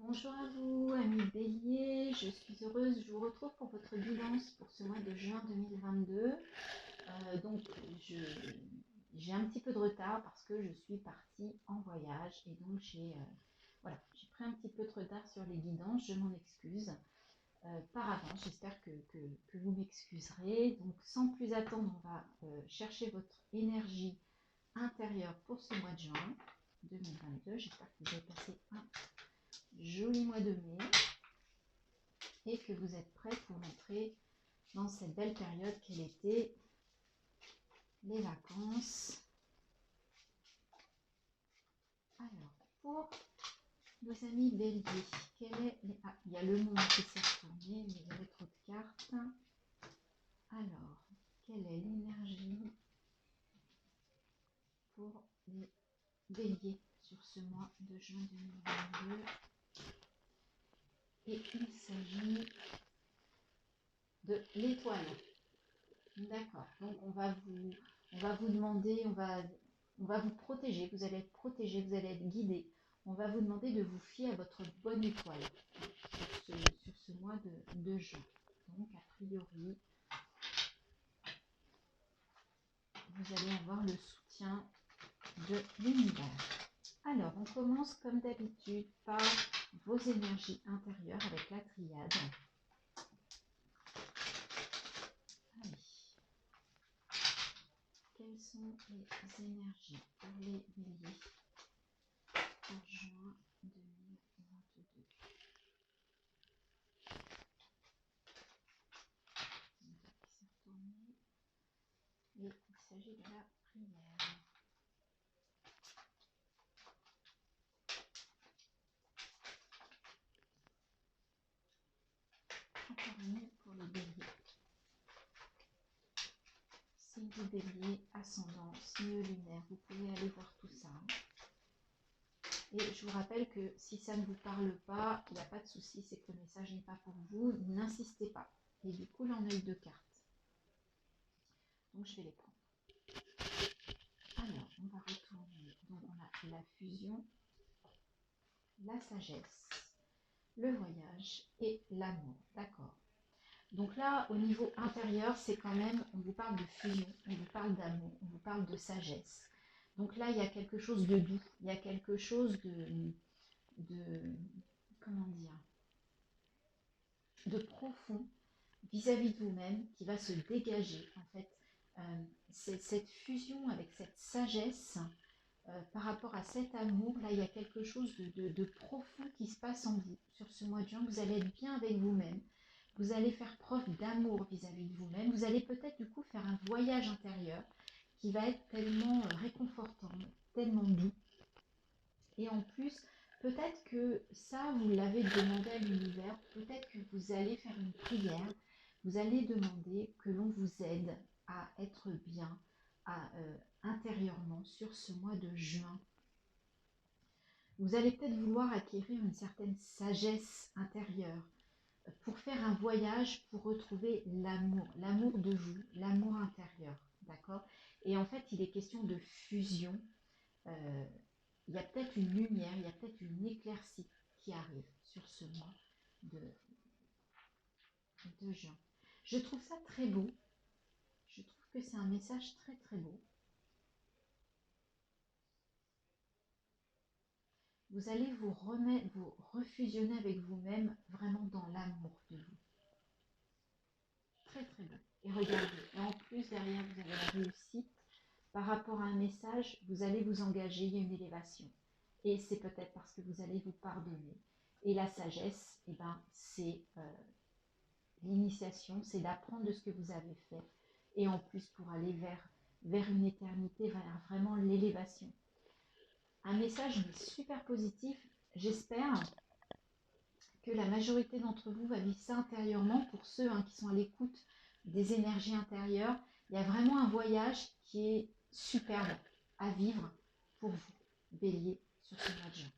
Bonjour à vous, amis Bélier, je suis heureuse, je vous retrouve pour votre guidance pour ce mois de juin 2022. Donc, j'ai un petit peu de retard parce que je suis partie en voyage et donc j'ai pris un petit peu de retard sur les guidances, je m'en excuse par avance, j'espère que vous m'excuserez. Donc, sans plus attendre, on va chercher votre énergie intérieure pour ce mois de juin 2022. J'espère que vous avez passé un joli mois de mai et que vous êtes prêts pour entrer dans cette belle période qu'est l'été, les vacances. Alors, pour nos amis Bélier, il y a le monde qui s'est retourné, mais il y avait trop de cartes. Alors, quelle est l'énergie pour les Béliers sur ce mois de juin 2022? Et il s'agit de l'étoile. D'accord, donc on va vous demander, on va vous protéger, vous allez être protégé, vous allez être guidé. On va vous demander de vous fier à votre bonne étoile sur ce mois de juin. Donc a priori, vous allez avoir le soutien de l'univers. Alors, on commence comme d'habitude par vos énergies intérieures avec la triade. Allez. Quelles sont les énergies pour les Béliers pour juin 2022? Et il s'agit de la prière. Encore mieux pour les Béliers. Signe du Bélier, ascendant, signe lunaire, vous pouvez aller voir tout ça. Et je vous rappelle que si ça ne vous parle pas, il n'y a pas de souci, c'est que le message n'est pas pour vous, n'insistez pas. Et du coup, là, on a eu 2 cartes. Donc, je vais les prendre. Alors, on va retourner. Donc, on a la fusion, la sagesse, le voyage et l'amour. D'accord. Donc là, au niveau intérieur, c'est quand même, on vous parle de fusion, on vous parle d'amour, on vous parle de sagesse. Donc là, il y a quelque chose de doux, il y a quelque chose comment dire, de profond vis-à-vis de vous-même qui va se dégager. En fait, c'est cette fusion avec cette sagesse par rapport à cet amour. Là, il y a quelque chose de profond qui se passe en vous sur ce mois de juin. Vous allez être bien avec vous-même. Vous allez faire preuve d'amour vis-à-vis de vous-même. Vous allez peut-être du coup faire un voyage intérieur qui va être tellement réconfortant, tellement doux. Et en plus, peut-être que ça, vous l'avez demandé à l'univers, peut-être que vous allez faire une prière, vous allez demander que l'on vous aide à être bien intérieurement sur ce mois de juin. Vous allez peut-être vouloir acquérir une certaine sagesse intérieure pour faire un voyage, pour retrouver l'amour de vous, l'amour intérieur, d'accord? Et en fait, il est question de fusion. Il y a peut-être une lumière, il y a peut-être une éclaircie qui arrive sur ce mois de juin. Je trouve ça très beau. Je trouve que c'est un message très très beau. Vous allez vous refusionner avec vous-même vraiment dans l'amour de vous. Très très beau. Et regardez, et en plus derrière vous avez la réussite. Par rapport à un message, vous allez vous engager, il y a une élévation. Et c'est peut-être parce que vous allez vous pardonner. Et la sagesse, eh ben, c'est l'initiation, c'est d'apprendre de ce que vous avez fait. Et en plus pour aller vers une éternité, vers vraiment l'élévation. Un message mais super positif. J'espère que la majorité d'entre vous va vivre ça intérieurement. Pour ceux qui sont à l'écoute des énergies intérieures, il y a vraiment un voyage qui est superbe à vivre pour vous, Bélier, sur ce mois de juin.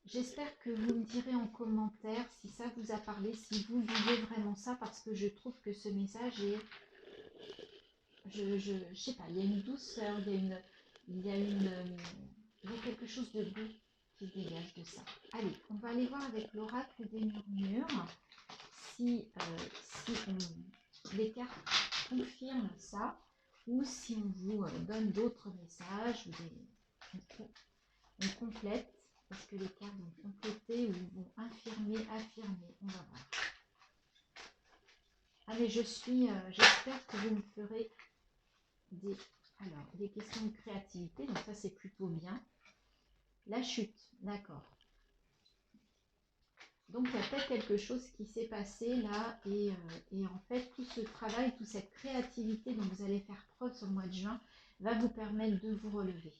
J'espère que vous me direz en commentaire si ça vous a parlé, si vous vivez vraiment ça, parce que je trouve que ce message est... Je sais pas, il y a une douceur, il y a quelque chose de beau qui se dégage de ça. Allez, on va aller voir avec l'oracle des murmures si, les cartes confirment ça ou si on vous donne d'autres messages ou on complète. Est-ce que les cartes vont compléter ou vont affirmer? On va voir. Allez, j'espère que vous me ferez des questions de créativité. Donc ça, c'est plutôt bien. La chute, d'accord. Donc il y a peut-être quelque chose qui s'est passé là et en fait tout ce travail, toute cette créativité dont vous allez faire preuve sur le mois de juin va vous permettre de vous relever,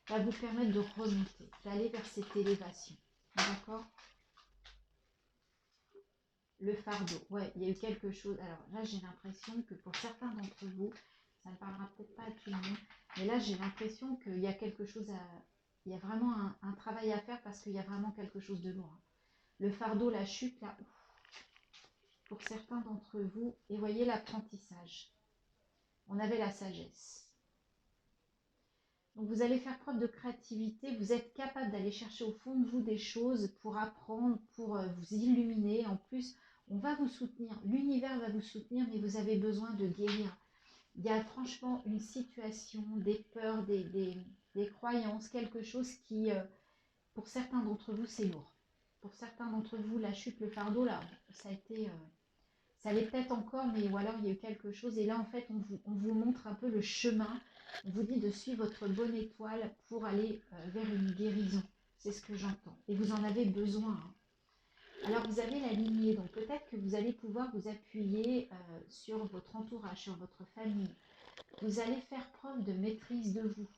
va vous permettre de remonter, d'aller vers cette élévation. D'accord? Le fardeau, ouais, il y a eu quelque chose. Alors là j'ai l'impression que pour certains d'entre vous, ça ne parlera peut-être pas à tout le monde, mais là j'ai l'impression qu'il y a quelque chose il y a vraiment un travail à faire parce qu'il y a vraiment quelque chose de lourd. Le fardeau, la chute, là, pour certains d'entre vous, et voyez l'apprentissage. On avait la sagesse. Donc vous allez faire preuve de créativité, vous êtes capable d'aller chercher au fond de vous des choses pour apprendre, pour vous illuminer. En plus, on va vous soutenir, l'univers va vous soutenir, mais vous avez besoin de guérir. Il y a franchement une situation, des peurs, des croyances, quelque chose qui, pour certains d'entre vous, c'est lourd. Pour certains d'entre vous, la chute, le fardeau, là, ça a été... ça l'est peut-être encore, mais ou alors il y a eu quelque chose. Et là, en fait, on vous montre un peu le chemin. On vous dit de suivre votre bonne étoile pour aller vers une guérison. C'est ce que j'entends. Et vous en avez besoin. Hein. Alors, vous avez la lignée. Donc, peut-être que vous allez pouvoir vous appuyer sur votre entourage, sur votre famille. Vous allez faire preuve de maîtrise de vous.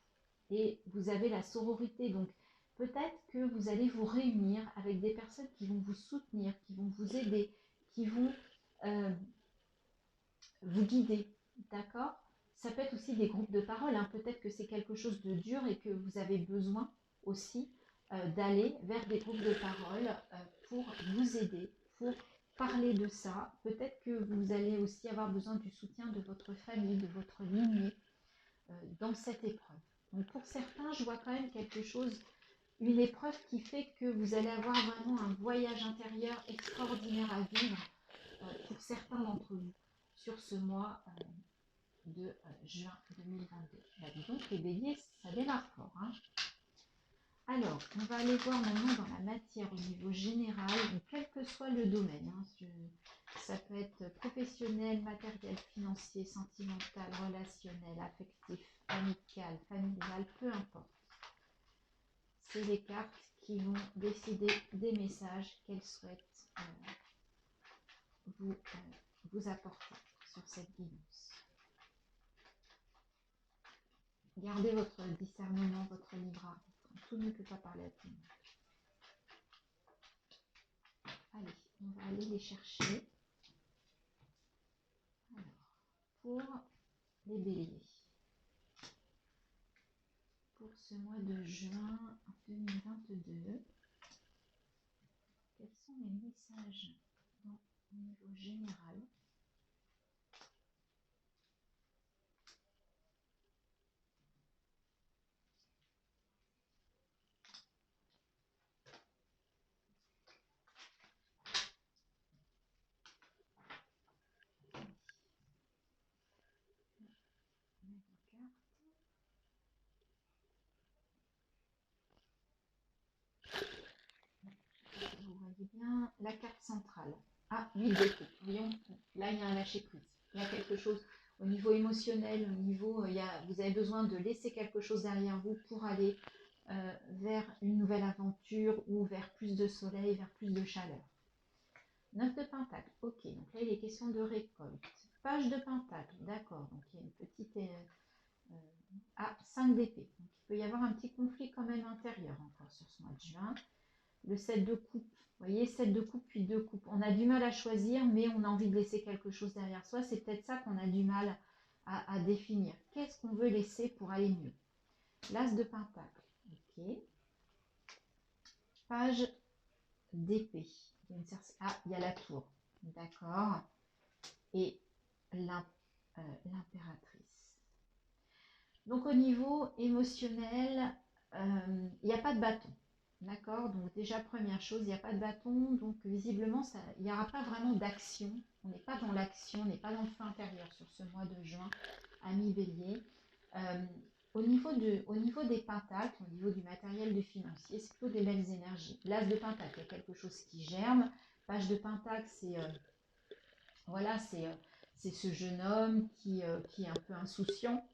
Et vous avez la sororité. Donc, peut-être que vous allez vous réunir avec des personnes qui vont vous soutenir, qui vont vous aider, qui vont vous guider, d'accord? Ça peut être aussi des groupes de parole, hein. Peut-être que c'est quelque chose de dur et que vous avez besoin aussi d'aller vers des groupes de parole pour vous aider, pour parler de ça. Peut-être que vous allez aussi avoir besoin du soutien de votre famille, de votre lignée dans cette épreuve. Donc pour certains, je vois quand même quelque chose, une épreuve qui fait que vous allez avoir vraiment un voyage intérieur extraordinaire à vivre pour certains d'entre vous sur ce mois de juin 2022. Bah, dis donc, les béliers, ça démarre fort. Hein. Alors, on va aller voir maintenant dans la matière au niveau général, donc, quel que soit le domaine. Hein, ça peut être professionnel, matériel, financier, sentimental, relationnel, affectif, amical, familial, peu importe. C'est les cartes qui vont décider des messages qu'elles souhaitent vous apporter sur cette guidance. Gardez votre discernement, votre libre arbitre. Tout ne peut pas parler à tout le monde. Allez, on va aller les chercher. Alors, pour les béliers, pour ce mois de juin 2022, quels sont les messages au niveau général ? Vous voyez bien la carte centrale. Ah, 8 de coupe. Voyons, là il y a un lâcher prise. Il y a quelque chose au niveau émotionnel, au niveau, vous avez besoin de laisser quelque chose derrière vous pour aller vers une nouvelle aventure ou vers plus de soleil, vers plus de chaleur. 9 de pentacle, ok, donc là il est question de récolte. Page de pentacle, d'accord, donc il y a une petite... 5 d'épée, donc il peut y avoir un petit conflit quand même intérieur encore sur ce mois de juin. Le 7 de coupe, vous voyez, 7 de coupe puis 2 coupes. On a du mal à choisir, mais on a envie de laisser quelque chose derrière soi. C'est peut-être ça qu'on a du mal à définir. Qu'est-ce qu'on veut laisser pour aller mieux? L'as de pentacle, ok. Page d'épée. Il y a la tour, d'accord. Et l'impératrice. Donc au niveau émotionnel, il n'y a pas de bâton. D'accord? Donc déjà, première chose, il n'y a pas de bâton, donc visiblement, il n'y aura pas vraiment d'action. On n'est pas dans l'action, on n'est pas dans le feu intérieur sur ce mois de juin, ami Bélier. Euh, au niveau des pentacles, au niveau du matériel du financier, c'est plutôt des belles énergies. L'as de pentacle, il y a quelque chose qui germe. Page de pentacle, c'est voilà, c'est ce jeune homme qui est un peu insouciant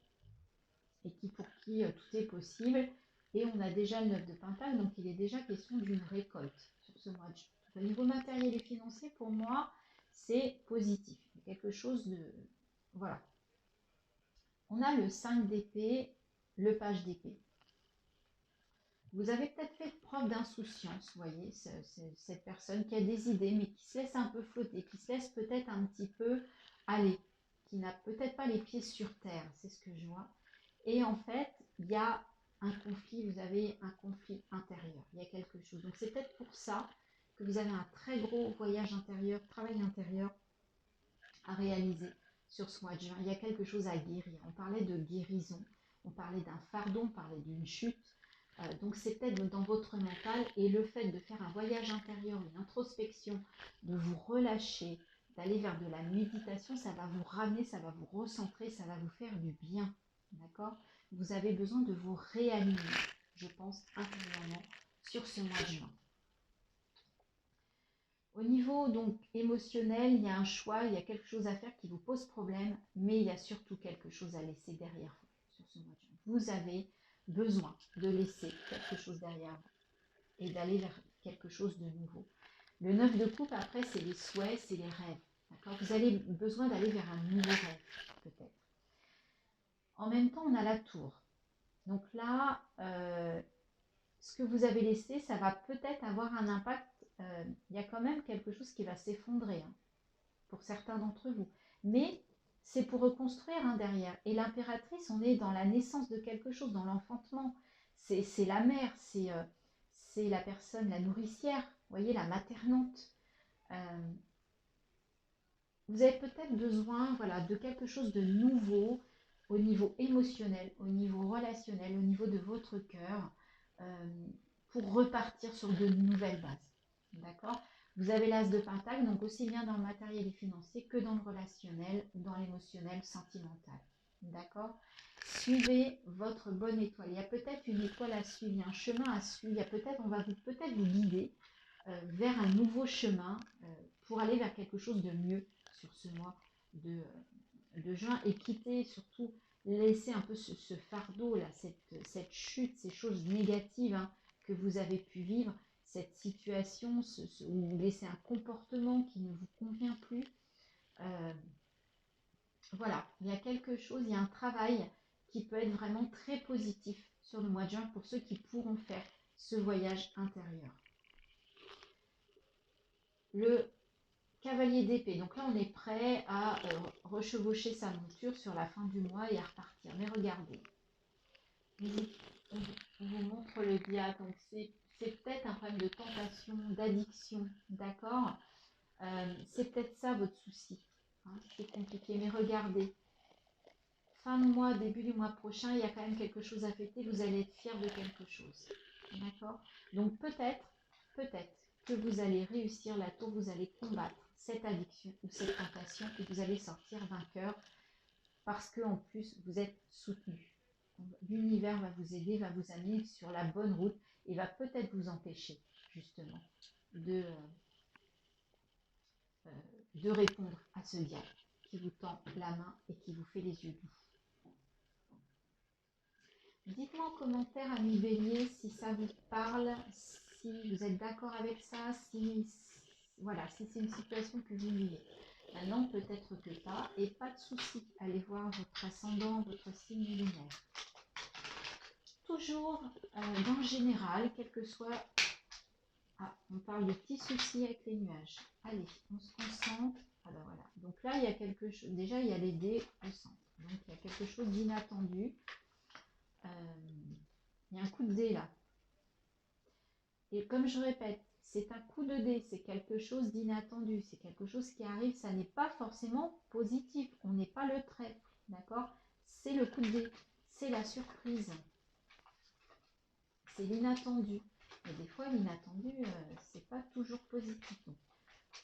et pour qui tout est possible. Et on a déjà le 9 de Pentacle, donc il est déjà question d'une récolte sur ce mois de juin. Au niveau matériel et financier, pour moi, c'est positif. Quelque chose de... Voilà. On a le 5 d'épée, le page d'épée. Vous avez peut-être fait preuve d'insouciance, vous voyez, cette personne qui a des idées, mais qui se laisse un peu flotter, qui se laisse peut-être un petit peu aller, qui n'a peut-être pas les pieds sur terre, c'est ce que je vois. Et en fait, il y a un conflit, vous avez un conflit intérieur, il y a quelque chose. Donc c'est peut-être pour ça que vous avez un très gros voyage intérieur, travail intérieur à réaliser sur ce mois de juin. Il y a quelque chose à guérir. On parlait de guérison, on parlait d'un fardeau, on parlait d'une chute. Donc c'est peut-être dans votre mental, et le fait de faire un voyage intérieur, une introspection, de vous relâcher, d'aller vers de la méditation, ça va vous ramener, ça va vous recentrer, ça va vous faire du bien. D'accord? Vous avez besoin de vous réaligner, je pense, intérieurement sur ce mois de juin. Au niveau donc émotionnel, il y a un choix, il y a quelque chose à faire qui vous pose problème, mais il y a surtout quelque chose à laisser derrière vous sur ce mois de juin. Vous avez besoin de laisser quelque chose derrière vous et d'aller vers quelque chose de nouveau. Le 9 de coupe, après, c'est les souhaits, c'est les rêves. D'accord? Vous avez besoin d'aller vers un nouveau rêve, peut-être. En même temps, on a la tour. Donc là, ce que vous avez laissé, ça va peut-être avoir un impact. Il y a quand même quelque chose qui va s'effondrer, hein, pour certains d'entre vous. Mais c'est pour reconstruire, hein, derrière. Et l'impératrice, on est dans la naissance de quelque chose, dans l'enfantement. C'est la mère, c'est la personne, la nourricière, vous voyez, la maternante. Vous avez peut-être besoin, voilà, de quelque chose de nouveau au niveau émotionnel, au niveau relationnel, au niveau de votre cœur, pour repartir sur de nouvelles bases. D'accord? Vous avez l'as de pentacle, donc aussi bien dans le matériel et financier que dans le relationnel, dans l'émotionnel, sentimental. D'accord? Suivez votre bonne étoile. Il y a peut-être une étoile à suivre, il y a un chemin à suivre, il y a peut-être, on va peut-être vous guider vers un nouveau chemin pour aller vers quelque chose de mieux sur ce mois de juin, et quitter surtout, laisser un peu ce fardeau là, cette chute, ces choses négatives, hein, que vous avez pu vivre, cette situation, où vous laissez un comportement qui ne vous convient plus. Voilà, il y a quelque chose, il y a un travail qui peut être vraiment très positif sur le mois de juin pour ceux qui pourront faire ce voyage intérieur. Le cavalier d'épée, donc là on est prêt à rechevaucher sa monture sur la fin du mois et à repartir. Mais regardez, on vous montre le diable, donc c'est peut-être un problème de tentation, d'addiction, d'accord? C'est peut-être ça votre souci, hein, c'est compliqué, mais regardez, fin de mois, début du mois prochain, il y a quand même quelque chose à fêter, vous allez être fiers de quelque chose, d'accord? Donc peut-être que vous allez réussir la tour, vous allez combattre cette addiction ou cette tentation et vous allez sortir vainqueur parce que en plus vous êtes soutenu. L'univers va vous aider, va vous amener sur la bonne route et va peut-être vous empêcher justement de répondre à ce diable qui vous tend la main et qui vous fait les yeux doux. Dites-moi en commentaire, amis Bélier, si ça vous parle, si vous êtes d'accord avec ça, voilà, si c'est une situation que vous vivez. Maintenant, peut-être que pas, et pas de souci, allez voir votre ascendant, votre signe lunaire. Toujours dans le général, quel que soit... Ah, on parle de petits soucis avec les nuages. Allez, on se concentre. Alors voilà, donc là, il y a quelque chose, déjà, il y a les dés au centre. Donc, il y a quelque chose d'inattendu. Il y a un coup de dé là. Et comme je répète, c'est un coup de dé, c'est quelque chose d'inattendu, c'est quelque chose qui arrive, ça n'est pas forcément positif, on n'est pas le trait, d'accord? C'est le coup de dé, c'est la surprise, c'est l'inattendu. Mais des fois, l'inattendu, c'est pas toujours positif. Donc,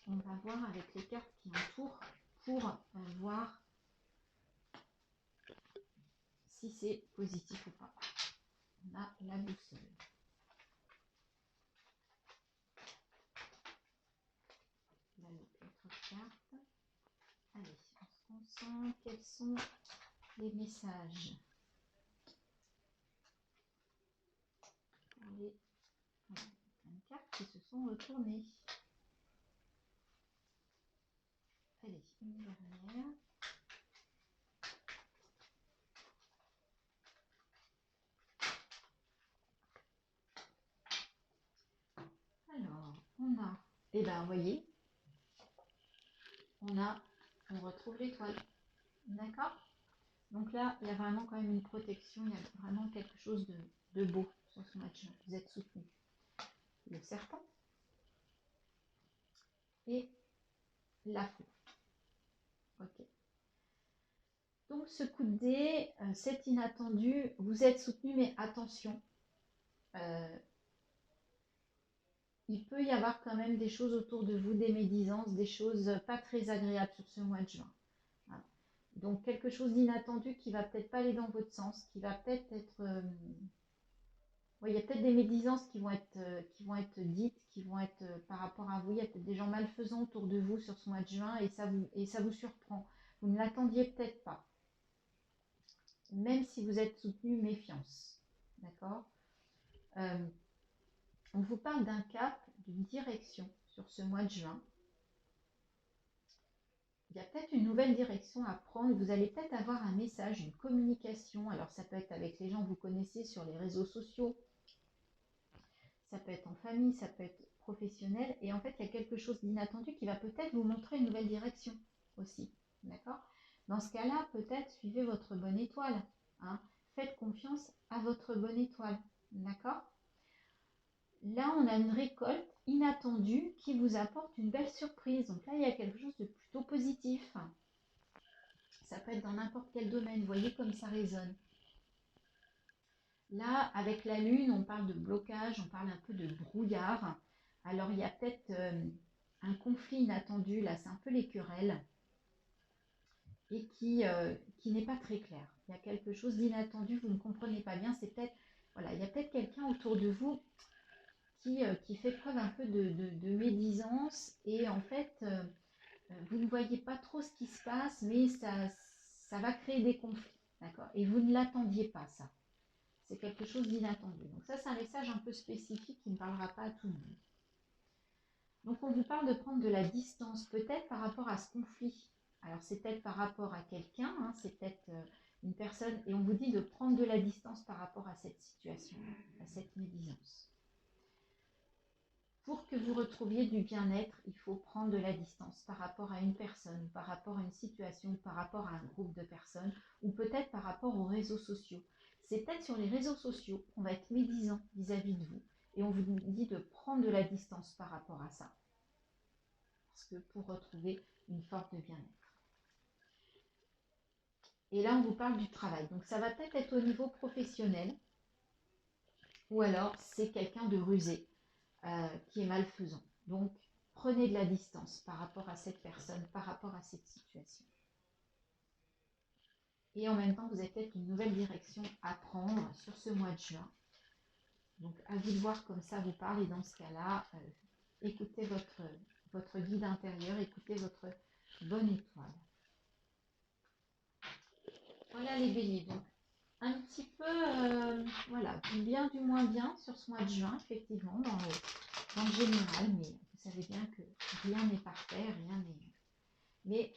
on va voir avec les cartes qui entourent pour voir si c'est positif ou pas. On a la boussole. Là, l'autre carte. Allez, on se concentre. Quels sont les messages pour les cartes qui se sont retournées? Allez, une dernière. Alors, on a, et ben, vous voyez, on retrouve l'étoile. D'accord? Donc là, il y a vraiment quand même une protection, il y a vraiment quelque chose de beau sur ce match. Vous êtes soutenu. Le serpent et la fou. Ok. Donc ce coup de dé, c'est inattendu. Vous êtes soutenu, mais attention. Il peut y avoir quand même des choses autour de vous, des médisances, des choses pas très agréables sur ce mois de juin. Voilà. Donc quelque chose d'inattendu qui va peut-être pas aller dans votre sens, qui va peut-être être... il y a peut-être des médisances qui vont être dites, qui vont être par rapport à vous. Il y a peut-être des gens malfaisants autour de vous sur ce mois de juin et ça vous surprend. Vous ne l'attendiez peut-être pas. Même si vous êtes soutenu, méfiance. D'accord? On vous parle d'un cap, d'une direction sur ce mois de juin. Il y a peut-être une nouvelle direction à prendre. Vous allez peut-être avoir un message, une communication. Alors ça peut être avec les gens que vous connaissez sur les réseaux sociaux. Ça peut être en famille, ça peut être professionnel. Et en fait, il y a quelque chose d'inattendu qui va peut-être vous montrer une nouvelle direction aussi. D'accord? Dans ce cas-là, peut-être suivez votre bonne étoile. Hein. Faites confiance à votre bonne étoile. D'accord? Là, on a une récolte inattendue qui vous apporte une belle surprise. Donc là, il y a quelque chose de plutôt positif. Ça peut être dans n'importe quel domaine. Vous voyez comme ça résonne. Là, avec la lune, on parle de blocage, on parle un peu de brouillard. Alors, il y a peut-être un conflit inattendu. Là, c'est un peu les querelles. Et qui n'est pas très clair. Il y a quelque chose d'inattendu, vous ne comprenez pas bien. C'est peut-être, voilà, il y a peut-être quelqu'un autour de vous qui fait preuve un peu de médisance. Et en fait, vous ne voyez pas trop ce qui se passe, mais ça va créer des conflits. D'accord? Et vous ne l'attendiez pas, ça. C'est quelque chose d'inattendu. Donc ça, c'est un message un peu spécifique qui ne parlera pas à tout le monde. Donc on vous parle de prendre de la distance, peut-être par rapport à ce conflit. Alors c'est peut-être par rapport à quelqu'un, hein, c'est peut-être une personne, et on vous dit de prendre de la distance par rapport à cette situation, à cette médisance. Pour que vous retrouviez du bien-être, il faut prendre de la distance par rapport à une personne, par rapport à une situation, par rapport à un groupe de personnes, ou peut-être par rapport aux réseaux sociaux. C'est peut-être sur les réseaux sociaux qu'on va être médisant vis-à-vis de vous, et on vous dit de prendre de la distance par rapport à ça. Parce que pour retrouver une forme de bien-être. Et là, on vous parle du travail. Donc ça va peut-être être au niveau professionnel, ou alors c'est quelqu'un de rusé, qui est malfaisant. Donc, prenez de la distance par rapport à cette personne, par rapport à cette situation. Et en même temps, vous avez peut-être une nouvelle direction à prendre sur ce mois de juin. Donc, à vous de voir comme ça vous parle. Et dans ce cas-là, écoutez votre guide intérieur, écoutez votre bonne étoile. Voilà les béliers. Donc, un petit peu, voilà, du bien, du moins bien sur ce mois de juin, effectivement, dans le général, mais vous savez bien que rien n'est parfait, mais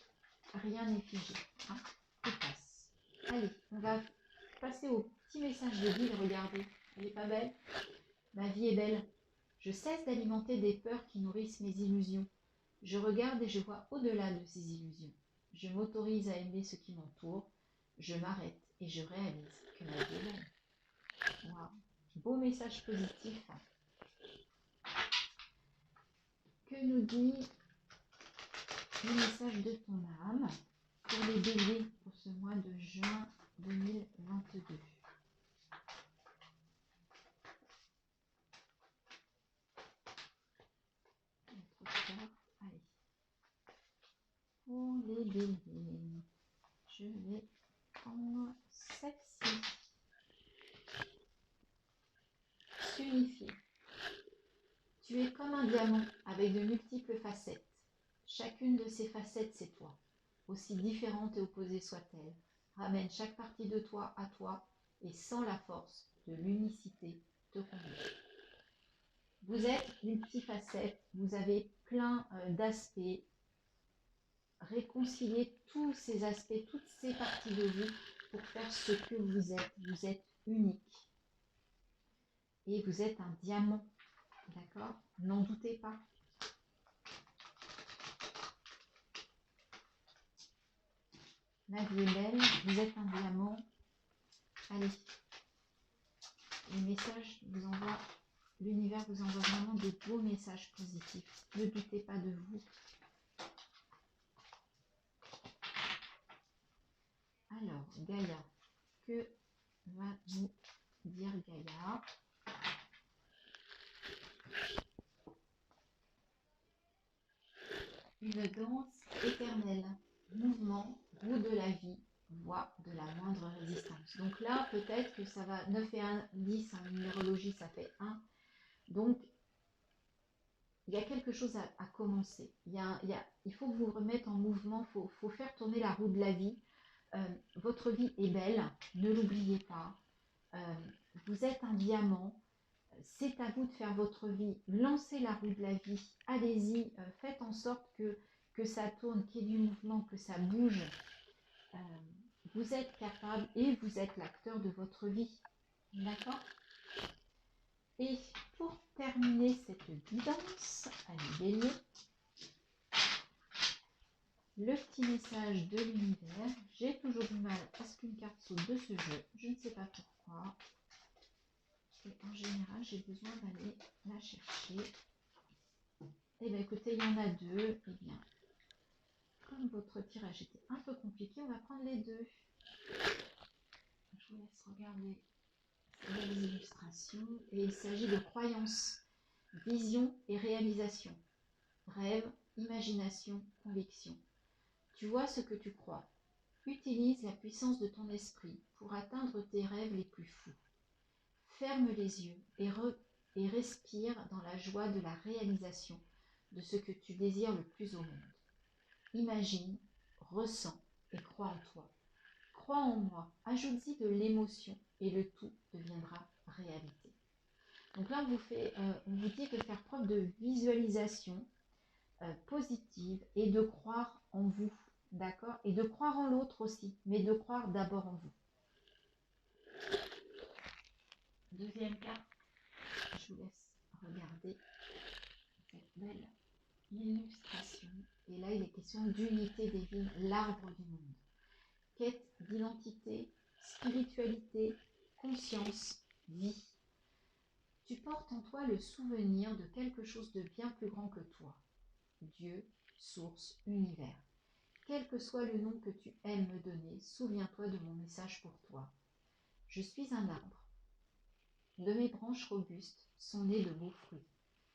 rien n'est figé. Hein, tout passe. Allez, on va passer au petit message de vie. Regardez, elle n'est pas belle? Ma vie est belle. Je cesse d'alimenter des peurs qui nourrissent mes illusions. Je regarde et je vois au-delà de ces illusions. Je m'autorise à aimer ce qui m'entoure. Je m'arrête et je réalise que ma vie est belle. Wow. Beau message positif. Que nous dit le message de ton âme pour les béliers pour ce mois de juin 2022? les béliers. Je vais prendre celle-ci. S'unifier. Tu es comme un diamant avec de multiples facettes. Chacune de ces facettes, c'est toi. Aussi différente et opposée soit-elle. Ramène chaque partie de toi à toi et sans la force de l'unicité te conduire. Vous êtes multifacette, vous avez plein d'aspects. Réconciliez tous ces aspects, toutes ces parties de vous pour faire ce que vous êtes. Vous êtes unique. Et vous êtes un diamant. D'accord? N'en doutez pas. La vie est belle, vous êtes un diamant. Allez. Les messages vous envoient, l'univers vous envoie vraiment des beaux messages positifs. Ne doutez pas de vous. Alors, Gaïa, que va nous dire Gaïa? Une danse éternelle, mouvement, goût de la vie, voie de la moindre résistance. Donc là, peut-être que ça va, 9 et 1, 10 en numérologie, ça fait 1. Donc, il y a quelque chose à commencer. Il faut vous remettre en mouvement, il faut faire tourner la roue de la vie. Votre vie est belle, ne l'oubliez pas. Vous êtes un diamant. C'est à vous de faire votre vie. Lancez la roue de la vie. Allez-y. Faites en sorte que ça tourne, qu'il y ait du mouvement, que ça bouge. Vous êtes capable et vous êtes l'acteur de votre vie. D'accord? Et pour terminer cette guidance, allez bélier, le petit message de l'univers. J'ai toujours du mal à ce qu'une carte saute de ce jeu. Je ne sais pas pourquoi. Et en général, j'ai besoin d'aller la chercher. Et bien écoutez, il y en a deux. Eh bien, comme votre tirage était un peu compliqué, on va prendre les deux. Je vous laisse regarder les illustrations. Et il s'agit de croyances, vision et réalisation. Rêve, imagination, conviction. Tu vois ce que tu crois. Utilise la puissance de ton esprit pour atteindre tes rêves les plus fous. Ferme les yeux et respire dans la joie de la réalisation de ce que tu désires le plus au monde. Imagine, ressens et crois en toi. Crois en moi, ajoute-y de l'émotion et le tout deviendra réalité. Donc là, on vous dit de faire preuve de visualisation positive et de croire en vous, d'accord? Et de croire en l'autre aussi, mais de croire d'abord en vous. Deuxième carte, je vous laisse regarder cette belle illustration. Et là, il est question d'unité divine, l'arbre du monde. Quête d'identité, spiritualité, conscience, vie. Tu portes en toi le souvenir de quelque chose de bien plus grand que toi. Dieu, source, univers. Quel que soit le nom que tu aimes me donner, souviens-toi de mon message pour toi. Je suis un arbre. De mes branches robustes sont nés de beaux fruits.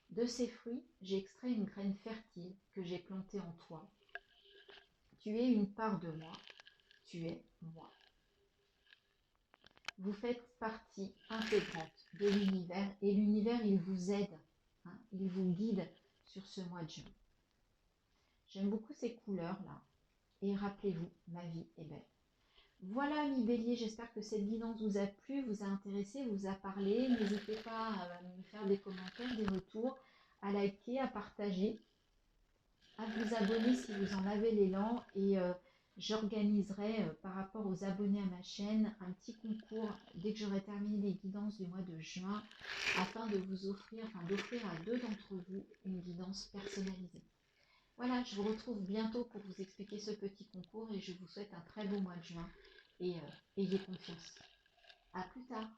De ces fruits, j'ai extrait une graine fertile que j'ai plantée en toi. Tu es une part de moi. Tu es moi. Vous faites partie intégrante de l'univers et l'univers, il vous aide, il vous guide sur ce mois de juin. J'aime beaucoup ces couleurs-là. Et rappelez-vous, ma vie est belle. Voilà, amis bélier, j'espère que cette guidance vous a plu, vous a intéressé, vous a parlé. N'hésitez pas à me faire des commentaires, des retours, à liker, à partager, à vous abonner si vous en avez l'élan. Et j'organiserai par rapport aux abonnés à ma chaîne un petit concours dès que j'aurai terminé les guidances du mois de juin afin de vous offrir, d'offrir à 2 d'entre vous une guidance personnalisée. Voilà, je vous retrouve bientôt pour vous expliquer ce petit concours et je vous souhaite un très beau mois de juin et ayez confiance. À plus tard.